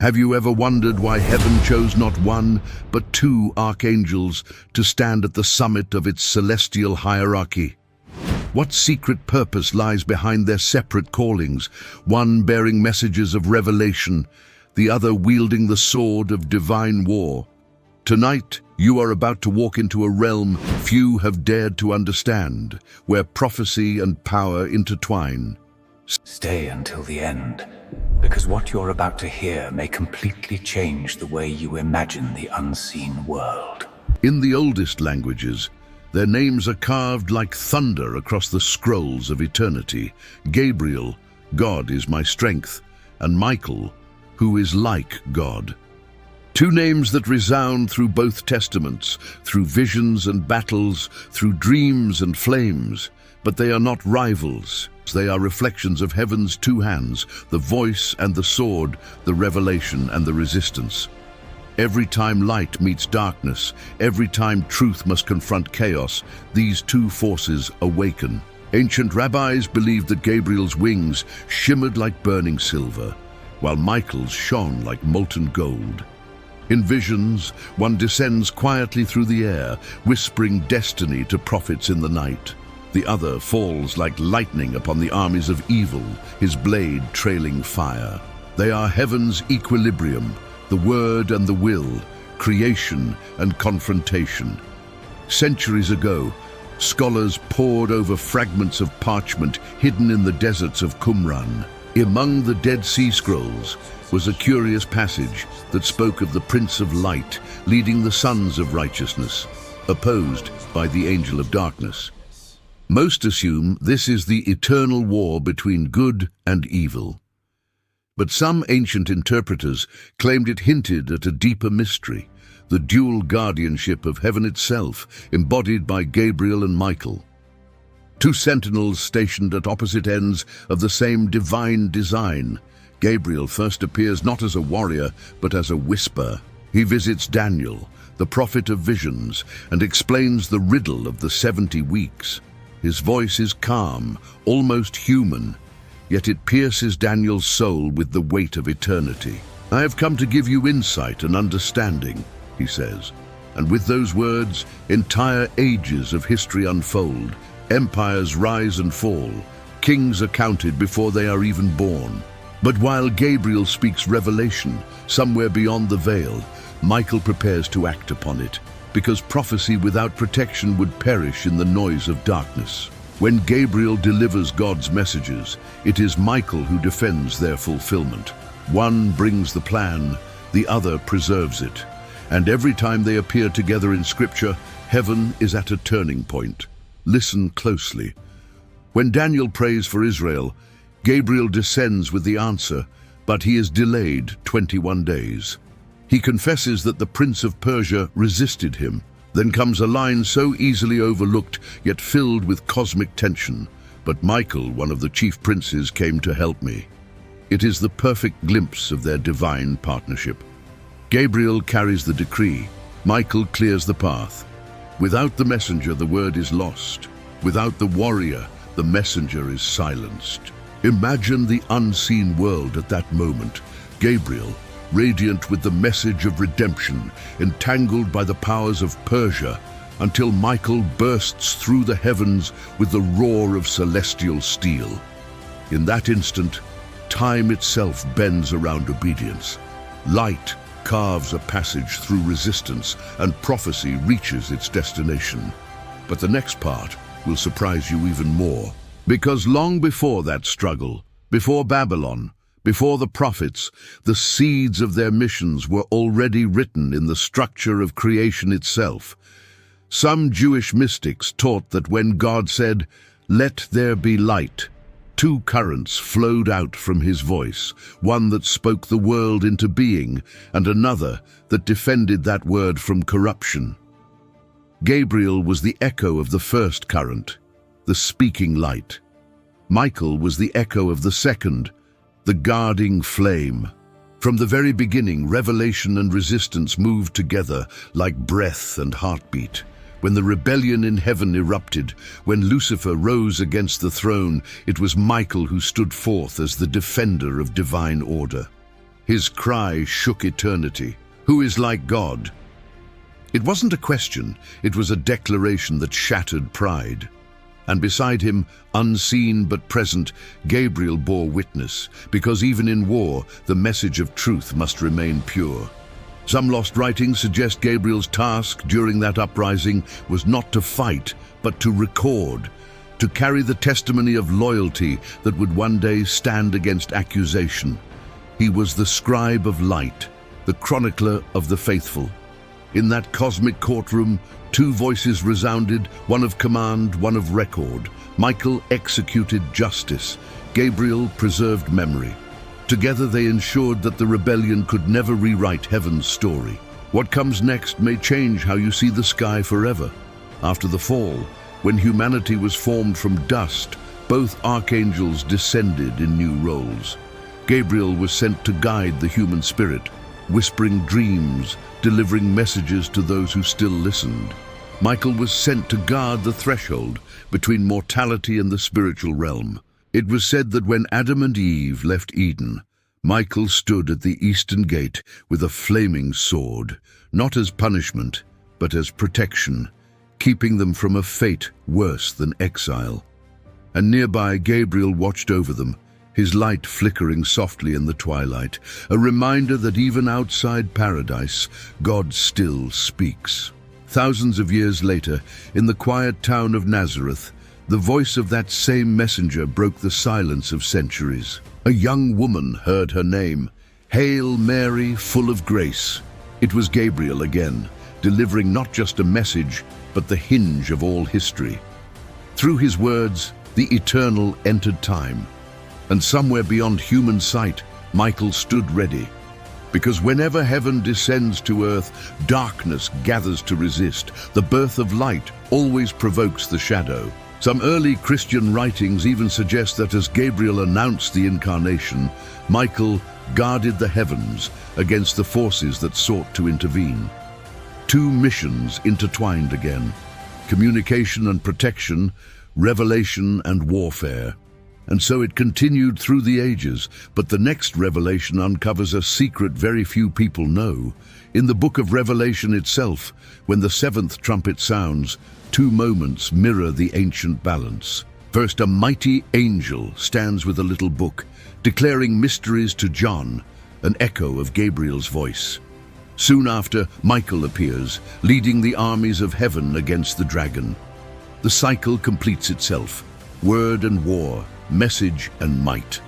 Have you ever wondered why heaven chose not one, but two archangels to stand at the summit of its celestial hierarchy? What secret purpose lies behind their separate callings, one bearing messages of revelation, the other wielding the sword of divine war? Tonight, you are about to walk into a realm few have dared to understand, where prophecy and power intertwine. Stay until the end, because what you're about to hear may completely change the way you imagine the unseen world. In the oldest languages, their names are carved like thunder across the scrolls of eternity. Gabriel, God is my strength, and Michael, who is like God. Two names that resound through both testaments, through visions and battles, through dreams and flames. But they are not rivals. They are reflections of heaven's two hands, the voice and the sword, the revelation and the resistance. Every time light meets darkness, every time truth must confront chaos, these two forces awaken. Ancient rabbis believed that Gabriel's wings shimmered like burning silver, while Michael's shone like molten gold. In visions, one descends quietly through the air, whispering destiny to prophets in the night. The other falls like lightning upon the armies of evil, his blade trailing fire. They are heaven's equilibrium, the word and the will, creation and confrontation. Centuries ago, scholars pored over fragments of parchment hidden in the deserts of Qumran. Among the Dead Sea Scrolls was a curious passage that spoke of the Prince of Light leading the sons of righteousness, opposed by the angel of darkness. Most assume this is the eternal war between good and evil. But some ancient interpreters claimed it hinted at a deeper mystery, the dual guardianship of heaven itself, embodied by Gabriel and Michael. Two sentinels stationed at opposite ends of the same divine design. Gabriel first appears not as a warrior, but as a whisper. He visits Daniel, the prophet of visions, and explains the riddle of the 70 weeks. His voice is calm, almost human, yet it pierces Daniel's soul with the weight of eternity. "I have come to give you insight and understanding," he says. And with those words, entire ages of history unfold. Empires rise and fall. Kings are counted before they are even born. But while Gabriel speaks revelation, somewhere beyond the veil, Michael prepares to act upon it, because prophecy without protection would perish in the noise of darkness. When Gabriel delivers God's messages, it is Michael who defends their fulfillment. One brings the plan, the other preserves it. And every time they appear together in Scripture, heaven is at a turning point. Listen closely. When Daniel prays for Israel, Gabriel descends with the answer, but he is delayed 21 days. He confesses that the Prince of Persia resisted him. Then comes a line so easily overlooked, yet filled with cosmic tension. But Michael, one of the chief princes, came to help me. It is the perfect glimpse of their divine partnership. Gabriel carries the decree. Michael clears the path. Without the messenger, the word is lost. Without the warrior, the messenger is silenced. Imagine the unseen world at that moment. Gabriel, radiant with the message of redemption, entangled by the powers of Persia, until Michael bursts through the heavens with the roar of celestial steel. In that instant, time itself bends around obedience. Light carves a passage through resistance, and prophecy reaches its destination. But the next part will surprise you even more, because long before that struggle, before Babylon, before the prophets, the seeds of their missions were already written in the structure of creation itself. Some Jewish mystics taught that when God said, "Let there be light," two currents flowed out from his voice, one that spoke the world into being, and another that defended that word from corruption. Gabriel was the echo of the first current, the speaking light. Michael was the echo of the second, the guarding flame. From the very beginning, revelation and resistance moved together like breath and heartbeat. When the rebellion in heaven erupted, when Lucifer rose against the throne, it was Michael who stood forth as the defender of divine order. His cry shook eternity. Who is like God? It wasn't a question, it was a declaration that shattered pride. And beside him, unseen but present, Gabriel bore witness, because even in war, the message of truth must remain pure. Some lost writings suggest Gabriel's task during that uprising was not to fight, but to record, to carry the testimony of loyalty that would one day stand against accusation. He was the scribe of light, the chronicler of the faithful. In that cosmic courtroom, two voices resounded, one of command, one of record. Michael executed justice. Gabriel preserved memory. Together they ensured that the rebellion could never rewrite heaven's story. What comes next may change how you see the sky forever. After the fall, when humanity was formed from dust, both archangels descended in new roles. Gabriel was sent to guide the human spirit, whispering dreams, delivering messages to those who still listened. Michael was sent to guard the threshold between mortality and the spiritual realm. It was said that when Adam and Eve left Eden, Michael stood at the eastern gate with a flaming sword, not as punishment, but as protection, keeping them from a fate worse than exile. And nearby Gabriel watched over them, his light flickering softly in the twilight, a reminder that even outside paradise, God still speaks. Thousands of years later, in the quiet town of Nazareth, the voice of that same messenger broke the silence of centuries. A young woman heard her name, "Hail Mary, full of grace." It was Gabriel again, delivering not just a message, but the hinge of all history. Through his words, the eternal entered time. And somewhere beyond human sight, Michael stood ready. Because whenever heaven descends to earth, darkness gathers to resist. The birth of light always provokes the shadow. Some early Christian writings even suggest that as Gabriel announced the incarnation, Michael guarded the heavens against the forces that sought to intervene. Two missions intertwined again: communication and protection, revelation and warfare. And so it continued through the ages, but the next revelation uncovers a secret very few people know. In the book of Revelation itself, when the seventh trumpet sounds, two moments mirror the ancient balance. First, a mighty angel stands with a little book, declaring mysteries to John, an echo of Gabriel's voice. Soon after, Michael appears, leading the armies of heaven against the dragon. The cycle completes itself: word and war, message and might.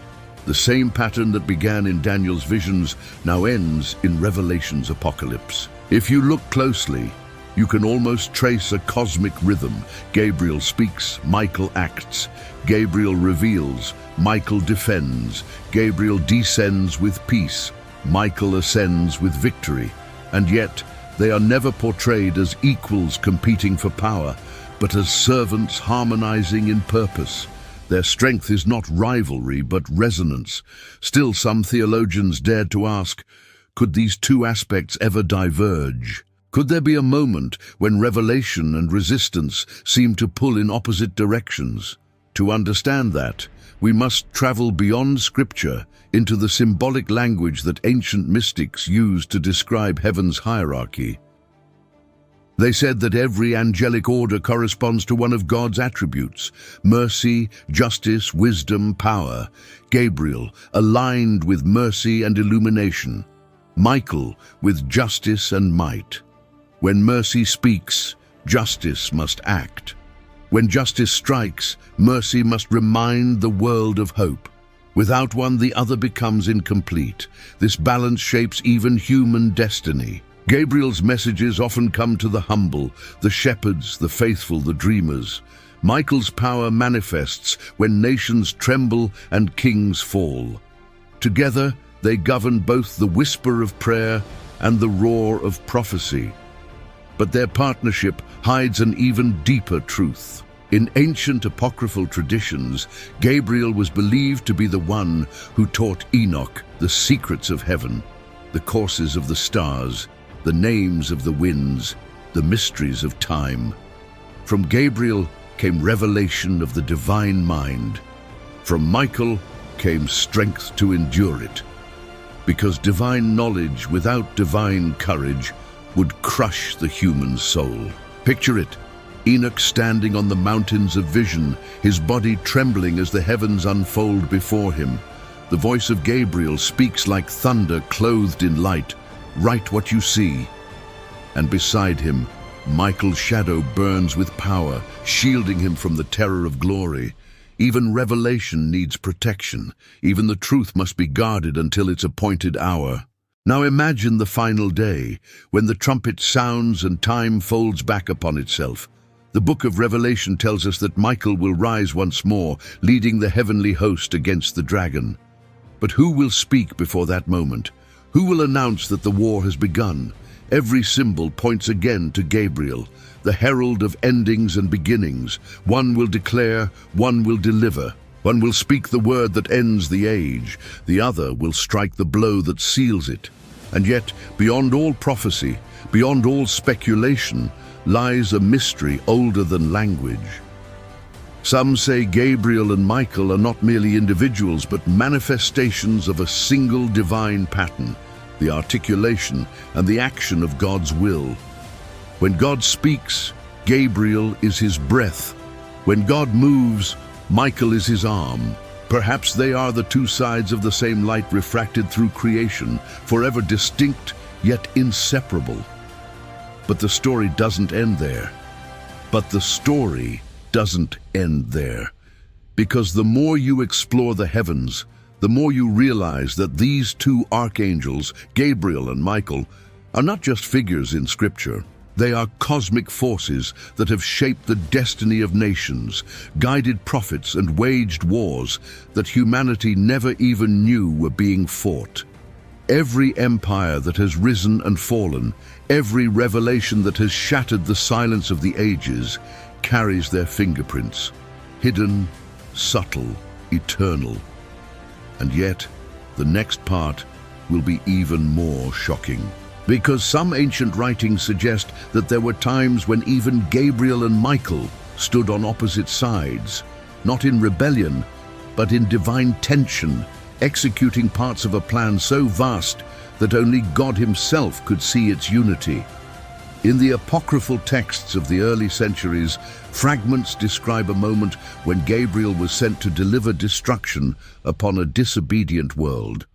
The same pattern that began in Daniel's visions now ends in Revelation's apocalypse. If you look closely, you can almost trace a cosmic rhythm. Gabriel speaks, Michael acts. Gabriel reveals, Michael defends. Gabriel descends with peace. Michael ascends with victory. And yet, they are never portrayed as equals competing for power, but as servants harmonizing in purpose. Their strength is not rivalry, but resonance. Still, some theologians dared to ask, could these two aspects ever diverge? Could there be a moment when revelation and resistance seem to pull in opposite directions? To understand that, we must travel beyond Scripture into the symbolic language that ancient mystics used to describe heaven's hierarchy. They said that every angelic order corresponds to one of God's attributes: mercy, justice, wisdom, power. Gabriel, aligned with mercy and illumination. Michael, with justice and might. When mercy speaks, justice must act. When justice strikes, mercy must remind the world of hope. Without one, the other becomes incomplete. This balance shapes even human destiny. Gabriel's messages often come to the humble, the shepherds, the faithful, the dreamers. Michael's power manifests when nations tremble and kings fall. Together, they govern both the whisper of prayer and the roar of prophecy. But their partnership hides an even deeper truth. In ancient apocryphal traditions, Gabriel was believed to be the one who taught Enoch the secrets of heaven, the courses of the stars, the names of the winds, the mysteries of time. From Gabriel came revelation of the divine mind. From Michael came strength to endure it. because divine knowledge without divine courage would crush the human soul. Picture it, Enoch standing on the mountains of vision, his body trembling as the heavens unfold before him. The voice of Gabriel speaks like thunder clothed in light, "Write what you see." And beside him, Michael's shadow burns with power, shielding him from the terror of glory. Even revelation needs protection. Even the truth must be guarded until its appointed hour. Now imagine the final day, when the trumpet sounds and time folds back upon itself. The book of Revelation tells us that Michael will rise once more, leading the heavenly host against the dragon. But who will speak before that moment? Who will announce that the war has begun? Every symbol points again to Gabriel, the herald of endings and beginnings. One will declare, one will deliver. One will speak the word that ends the age. The other will strike the blow that seals it. And yet, beyond all prophecy, beyond all speculation, lies a mystery older than language. Some say Gabriel and Michael are not merely individuals, but manifestations of a single divine pattern, the articulation and the action of God's will. When God speaks, Gabriel is his breath. When God moves, Michael is his arm. Perhaps they are the two sides of the same light refracted through creation, forever distinct yet inseparable. But the story doesn't end there. Because the more you explore the heavens, the more you realize that these two archangels, Gabriel and Michael, are not just figures in Scripture. They are cosmic forces that have shaped the destiny of nations, guided prophets, and waged wars that humanity never even knew were being fought. Every empire that has risen and fallen, every revelation that has shattered the silence of the ages, carries their fingerprints, hidden, subtle, eternal. And yet, the next part will be even more shocking. Because some ancient writings suggest that there were times when even Gabriel and Michael stood on opposite sides, not in rebellion, but in divine tension, executing parts of a plan so vast that only God himself could see its unity. In the apocryphal texts of the early centuries, fragments describe a moment when Gabriel was sent to deliver destruction upon a disobedient world,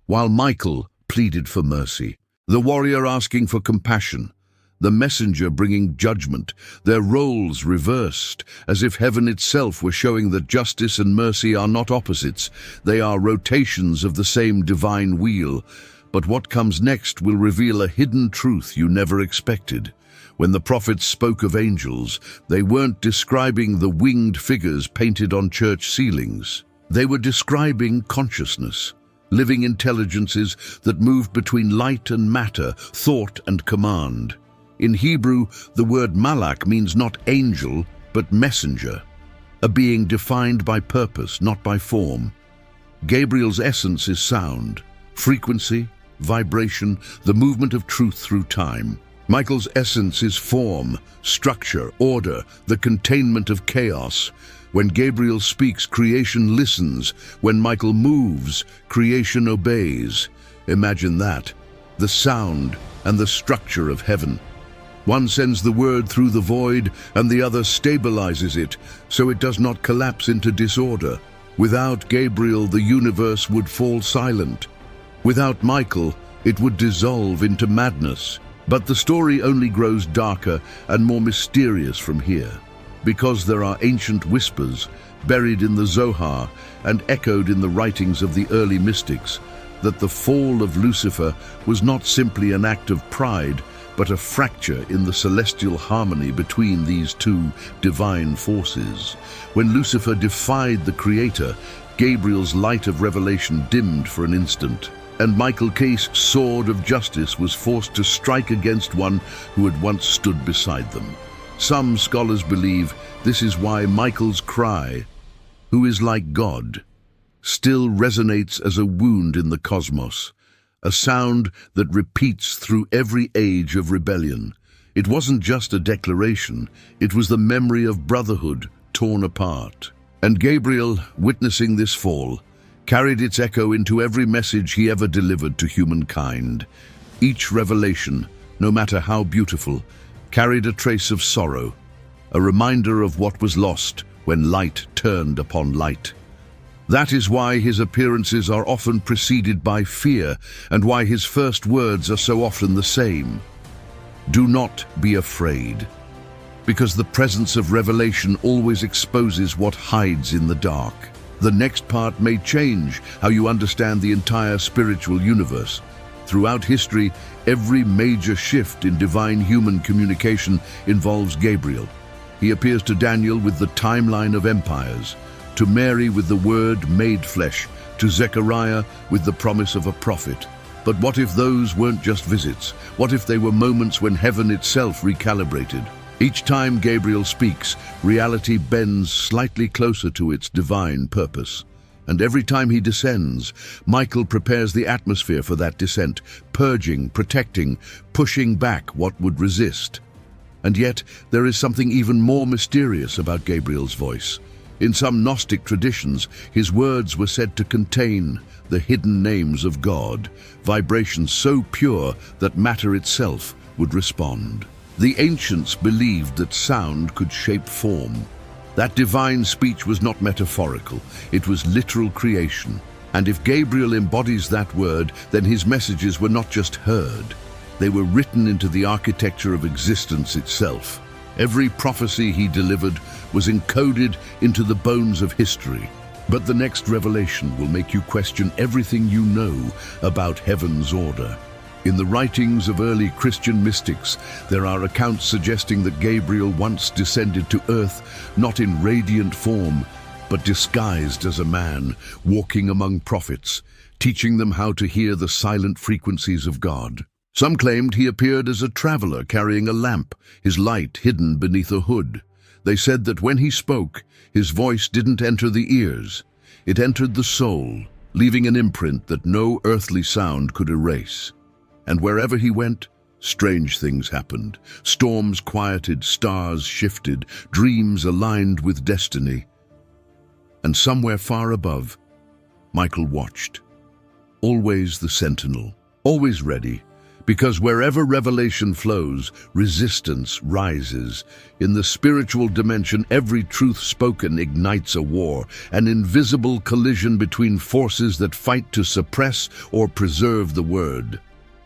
while Michael pleaded for mercy. The warrior asking for compassion, the messenger bringing judgment, their roles reversed, as if heaven itself were showing that justice and mercy are not opposites, they are rotations of the same divine wheel. But what comes next will reveal a hidden truth you never expected. When the prophets spoke of angels, they weren't describing the winged figures painted on church ceilings. They were describing consciousness. Living intelligences that moved between light and matter, thought and command. In Hebrew, the word malach means not angel, but messenger, a being defined by purpose, not by form. Gabriel's essence is sound, frequency, vibration, the movement of truth through time. Michael's essence is form, structure, order, the containment of chaos. When Gabriel speaks, creation listens. When Michael moves, creation obeys. Imagine that, the sound and the structure of heaven. One sends the word through the void, and the other stabilizes it, so it does not collapse into disorder. Without Gabriel, the universe would fall silent. Without Michael, it would dissolve into madness. But the story only grows darker and more mysterious from here. Because there are ancient whispers buried in the Zohar and echoed in the writings of the early mystics, that the fall of Lucifer was not simply an act of pride, but a fracture in the celestial harmony between these two divine forces. When Lucifer defied the Creator, Gabriel's light of revelation dimmed for an instant, and Michael's sword of justice was forced to strike against one who had once stood beside them. Some scholars believe this is why Michael's cry, "Who is like God?" still resonates as a wound in the cosmos, a sound that repeats through every age of rebellion. It wasn't just a declaration, it was the memory of brotherhood torn apart. And Gabriel, witnessing this fall, carried its echo into every message he ever delivered to humankind. Each revelation, no matter how beautiful, carried a trace of sorrow, a reminder of what was lost when light turned upon light. That is why his appearances are often preceded by fear, and why his first words are so often the same. Do not be afraid, because the presence of revelation always exposes what hides in the dark. The next part may change how you understand the entire spiritual universe. Throughout history, every major shift in divine human communication involves Gabriel. He appears to Daniel with the timeline of empires, to Mary with the word made flesh, to Zechariah with the promise of a prophet. But what if those weren't just visits? What if they were moments when heaven itself recalibrated? Each time Gabriel speaks, reality bends slightly closer to its divine purpose. And every time he descends, Michael prepares the atmosphere for that descent, purging, protecting, pushing back what would resist. And yet, there is something even more mysterious about Gabriel's voice. In some Gnostic traditions, his words were said to contain the hidden names of God, vibrations so pure that matter itself would respond. The ancients believed that sound could shape form. That divine speech was not metaphorical, it was literal creation. And if Gabriel embodies that word, then his messages were not just heard. They were written into the architecture of existence itself. Every prophecy he delivered was encoded into the bones of history. But the next revelation will make you question everything you know about heaven's order. In the writings of early Christian mystics, there are accounts suggesting that Gabriel once descended to earth, not in radiant form, but disguised as a man, walking among prophets, teaching them how to hear the silent frequencies of God. Some claimed he appeared as a traveler carrying a lamp, his light hidden beneath a hood. They said that when he spoke, his voice didn't enter the ears. It entered the soul, leaving an imprint that no earthly sound could erase. And wherever he went, strange things happened. Storms quieted, stars shifted, dreams aligned with destiny. And somewhere far above, Michael watched. Always the sentinel, always ready. Because wherever revelation flows, resistance rises. In the spiritual dimension, every truth spoken ignites a war, an invisible collision between forces that fight to suppress or preserve the word.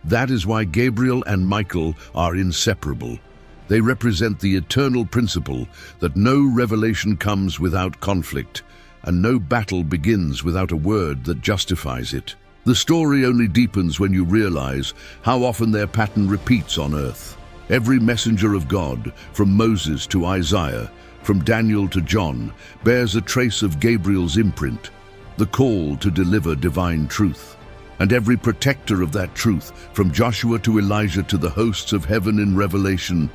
That is why Gabriel and Michael are inseparable. They represent the eternal principle that no revelation comes without conflict, and no battle begins without a word that justifies it. The story only deepens when you realize how often their pattern repeats on earth. Every messenger of God, from Moses to Isaiah, from Daniel to John, bears a trace of Gabriel's imprint, the call to deliver divine truth. And every protector of that truth, from Joshua to Elijah to the hosts of heaven in Revelation,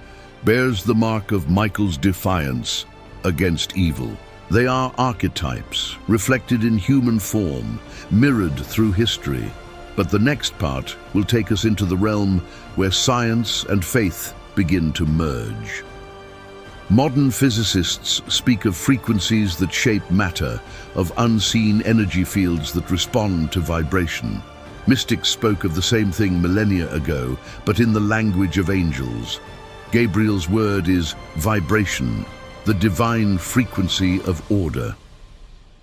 bears the mark of Michael's defiance against evil. They are archetypes, reflected in human form, mirrored through history. But the next part will take us into the realm where science and faith begin to merge. Modern physicists speak of frequencies that shape matter, of unseen energy fields that respond to vibration. Mystics spoke of the same thing millennia ago, but in the language of angels. Gabriel's word is vibration, the divine frequency of order.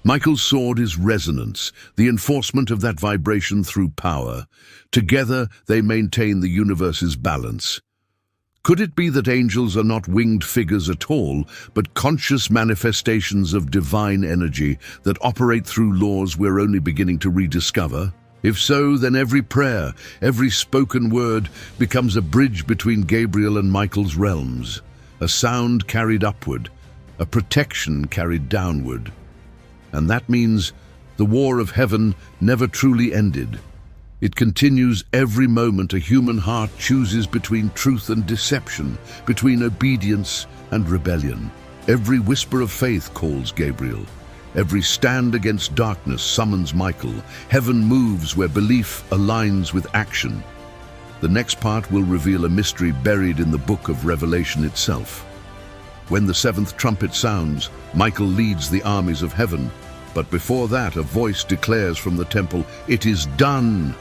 Michael's sword is resonance, the enforcement of that vibration through power. Together, they maintain the universe's balance. Could it be that angels are not winged figures at all, but conscious manifestations of divine energy that operate through laws we're only beginning to rediscover? If so, then every prayer, every spoken word becomes a bridge between Gabriel and Michael's realms. A sound carried upward, a protection carried downward. And that means the war of heaven never truly ended. It continues every moment a human heart chooses between truth and deception, between obedience and rebellion. Every whisper of faith calls Gabriel. Every stand against darkness summons Michael. Heaven moves where belief aligns with action. The next part will reveal a mystery buried in the book of Revelation itself. When the seventh trumpet sounds, Michael leads the armies of heaven. But before that, a voice declares from the temple, "It is done."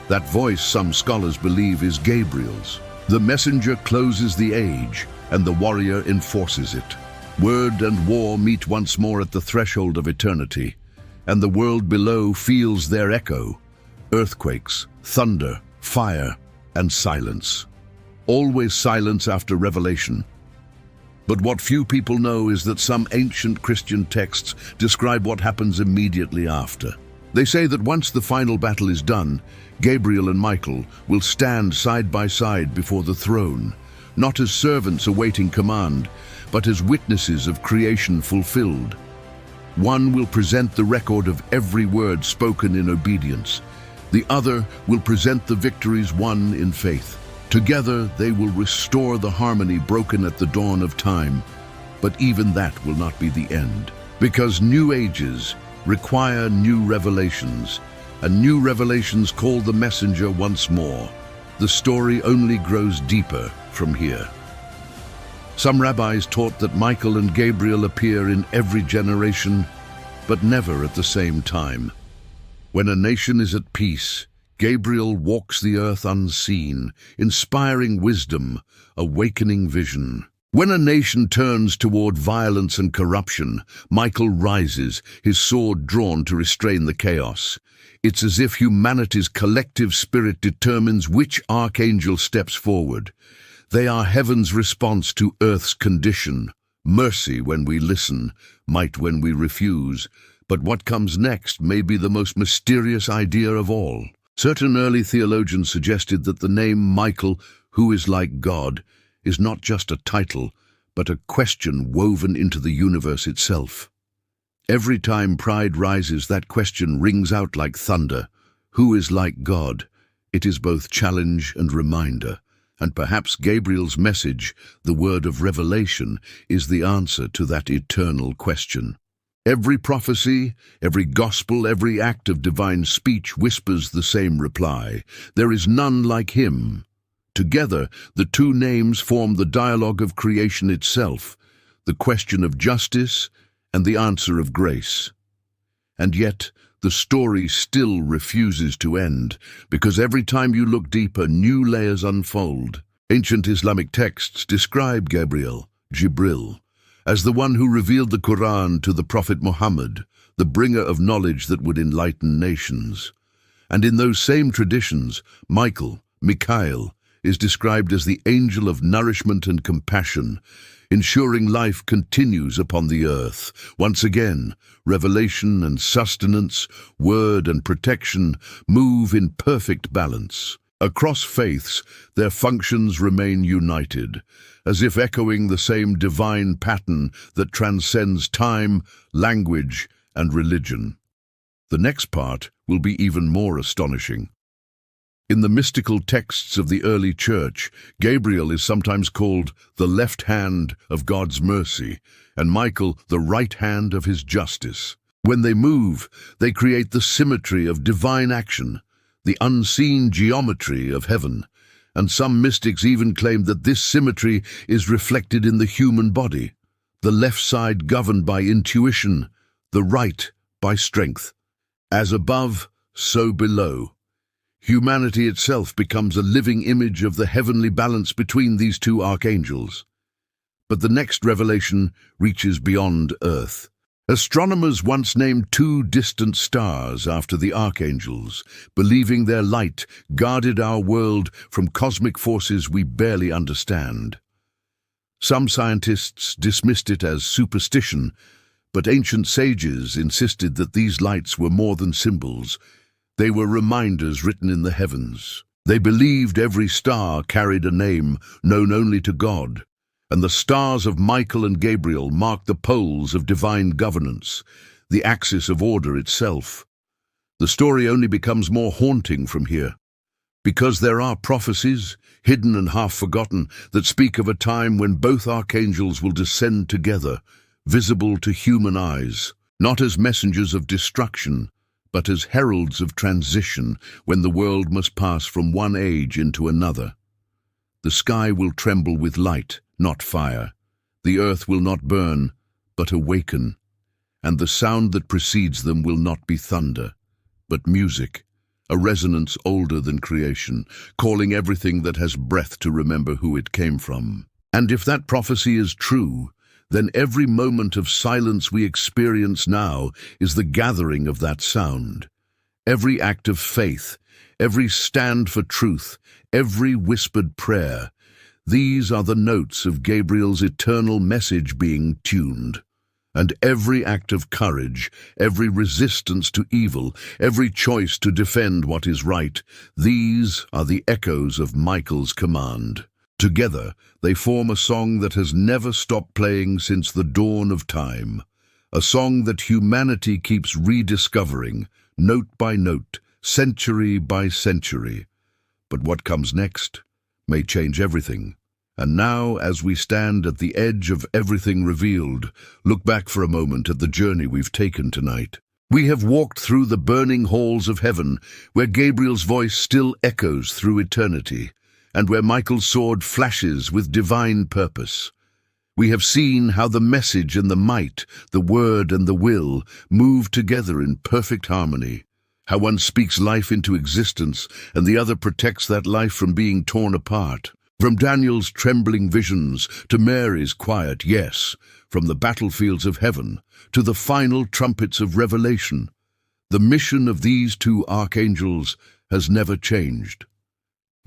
That voice, some scholars believe, is Gabriel's. The messenger closes the age, and the warrior enforces it. Word and war meet once more at the threshold of eternity, and the world below feels their echo. Earthquakes, thunder, fire, and silence. Always silence after revelation. But what few people know is that some ancient Christian texts describe what happens immediately after. They say that once the final battle is done, Gabriel and Michael will stand side by side before the throne, not as servants awaiting command, but as witnesses of creation fulfilled. One will present the record of every word spoken in obedience. The other will present the victories won in faith. Together they will restore the harmony broken at the dawn of time. But even that will not be the end, because new ages require new revelations, and new revelations call the messenger once more. The story only grows deeper from here. Some rabbis taught that Michael and Gabriel appear in every generation, but never at the same time. When a nation is at peace, Gabriel walks the earth unseen, inspiring wisdom, awakening vision. When a nation turns toward violence and corruption, Michael rises, his sword drawn to restrain the chaos. It's as if humanity's collective spirit determines which archangel steps forward. They are heaven's response to earth's condition. Mercy when we listen, might when we refuse. But what comes next may be the most mysterious idea of all. Certain early theologians suggested that the name Michael, who is like God, is not just a title, but a question woven into the universe itself. Every time pride rises, that question rings out like thunder. Who is like God? It is both challenge and reminder. And perhaps Gabriel's message, the word of revelation, is the answer to that eternal question. Every prophecy, every gospel, every act of divine speech whispers the same reply. There is none like him. Together, the two names form the dialogue of creation itself, the question of justice and the answer of grace. And yet, the story still refuses to end, because every time you look deeper, new layers unfold. Ancient Islamic texts describe Jibril, as the one who revealed the Quran to the Prophet Muhammad, the bringer of knowledge that would enlighten nations. And in those same traditions, Michael, is described as the angel of nourishment and compassion, ensuring life continues upon the earth. Once again, revelation and sustenance, word and protection move in perfect balance. Across faiths, their functions remain united, as if echoing the same divine pattern that transcends time, language, and religion. The next part will be even more astonishing. In the mystical texts of the early church, Gabriel is sometimes called the left hand of God's mercy, and Michael the right hand of his justice. When they move, they create the symmetry of divine action, the unseen geometry of heaven, and some mystics even claim that this symmetry is reflected in the human body, the left side governed by intuition, the right by strength. As above, so below. Humanity itself becomes a living image of the heavenly balance between these two archangels. But the next revelation reaches beyond Earth. Astronomers once named two distant stars after the archangels, believing their light guarded our world from cosmic forces we barely understand. Some scientists dismissed it as superstition, but ancient sages insisted that these lights were more than symbols. They were reminders written in the heavens. They believed every star carried a name known only to God, and the stars of Michael and Gabriel marked the poles of divine governance, the axis of order itself. The story only becomes more haunting from here, because there are prophecies, hidden and half forgotten, that speak of a time when both archangels will descend together, visible to human eyes, not as messengers of destruction, but as heralds of transition when the world must pass from one age into another. The sky will tremble with light, not fire. The earth will not burn, but awaken. and the sound that precedes them will not be thunder, but music, a resonance older than creation, calling everything that has breath to remember who it came from. And if that prophecy is true, then every moment of silence we experience now is the gathering of that sound. Every act of faith, every stand for truth, every whispered prayer, these are the notes of Gabriel's eternal message being tuned. And every act of courage, every resistance to evil, every choice to defend what is right, these are the echoes of Michael's command. Together, they form a song that has never stopped playing since the dawn of time, a song that humanity keeps rediscovering, note by note, century by century. But what comes next may change everything. And now, as we stand at the edge of everything revealed, look back for a moment at the journey we've taken tonight. We have walked through the burning halls of heaven, where Gabriel's voice still echoes through eternity, and where Michael's sword flashes with divine purpose. We have seen how the message and the might, the word and the will, move together in perfect harmony, how one speaks life into existence and the other protects that life from being torn apart. From Daniel's trembling visions to Mary's quiet yes, from the battlefields of heaven to the final trumpets of revelation, the mission of these two archangels has never changed.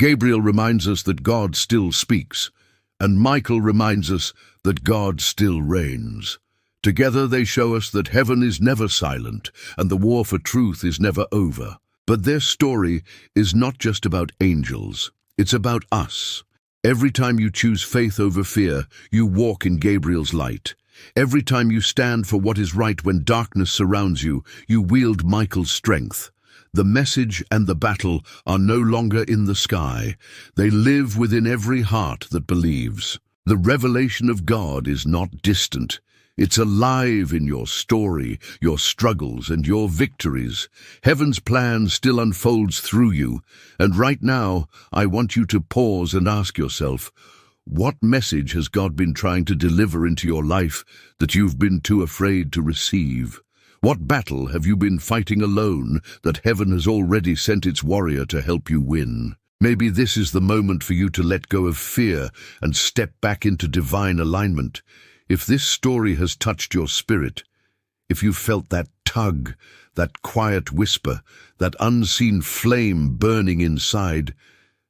Gabriel reminds us that God still speaks, and Michael reminds us that God still reigns. Together they show us that heaven is never silent and the war for truth is never over. But their story is not just about angels, it's about us. Every time you choose faith over fear, you walk in Gabriel's light. Every time you stand for what is right when darkness surrounds you, you wield Michael's strength. The message and the battle are no longer in the sky. They live within every heart that believes. The revelation of God is not distant. It's alive in your story, your struggles, and your victories. Heaven's plan still unfolds through you. And right now, I want you to pause and ask yourself, what message has God been trying to deliver into your life that you've been too afraid to receive? What battle have you been fighting alone that heaven has already sent its warrior to help you win? Maybe this is the moment for you to let go of fear and step back into divine alignment. If this story has touched your spirit, if you felt that tug, that quiet whisper, that unseen flame burning inside,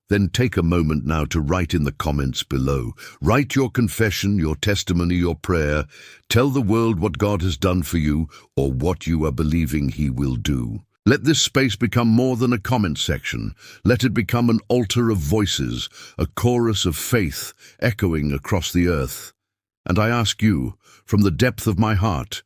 then take a moment now to write in the comments below. Write your confession, your testimony, your prayer. Tell the world what God has done for you or what you are believing He will do. Let this space become more than a comment section. Let it become an altar of voices, a chorus of faith echoing across the earth. And I ask you, from the depth of my heart,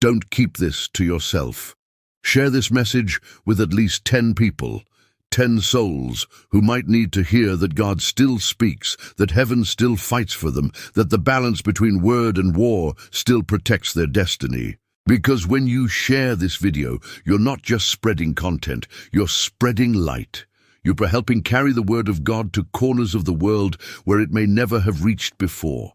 don't keep this to yourself. Share this message with at least 10 people. 10 souls who might need to hear that God still speaks, that heaven still fights for them, that the balance between word and war still protects their destiny. Because when you share this video, you're not just spreading content, you're spreading light. You're helping carry the word of God to corners of the world where it may never have reached before.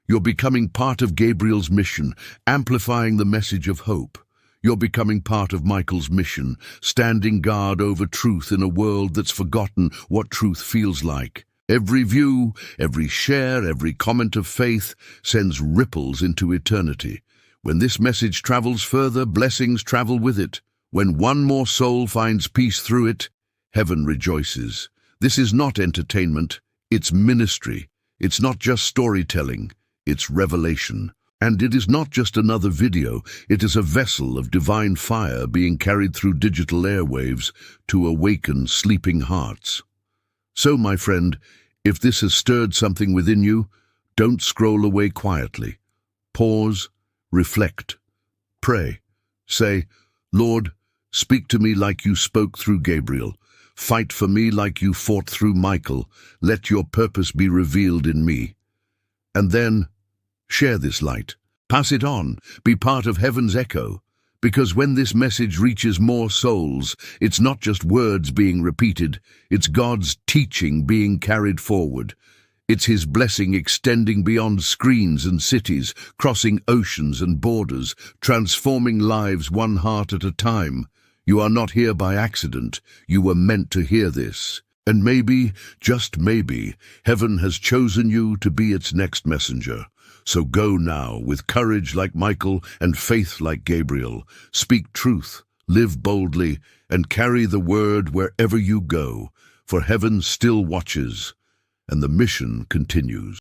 You're becoming part of Gabriel's mission, amplifying the message of hope. You're becoming part of Michael's mission, standing guard over truth in a world that's forgotten what truth feels like. Every view, every share, every comment of faith sends ripples into eternity. When this message travels further, blessings travel with it. When one more soul finds peace through it, heaven rejoices. This is not entertainment, it's ministry. It's not just storytelling, it's revelation. And it is not just another video, it is a vessel of divine fire being carried through digital airwaves to awaken sleeping hearts. So, my friend, if this has stirred something within you, don't scroll away quietly. Pause, reflect, pray. Say, Lord, speak to me like you spoke through Gabriel. Fight for me like you fought through Michael. Let your purpose be revealed in me. And then, share this light. Pass it on. Be part of heaven's echo. Because when this message reaches more souls, it's not just words being repeated, it's God's teaching being carried forward. It's his blessing extending beyond screens and cities, crossing oceans and borders, transforming lives one heart at a time. You are not here by accident. You were meant to hear this. And maybe, just maybe, heaven has chosen you to be its next messenger. So go now, with courage like Michael and faith like Gabriel. Speak truth, live boldly, and carry the word wherever you go, for heaven still watches, and the mission continues.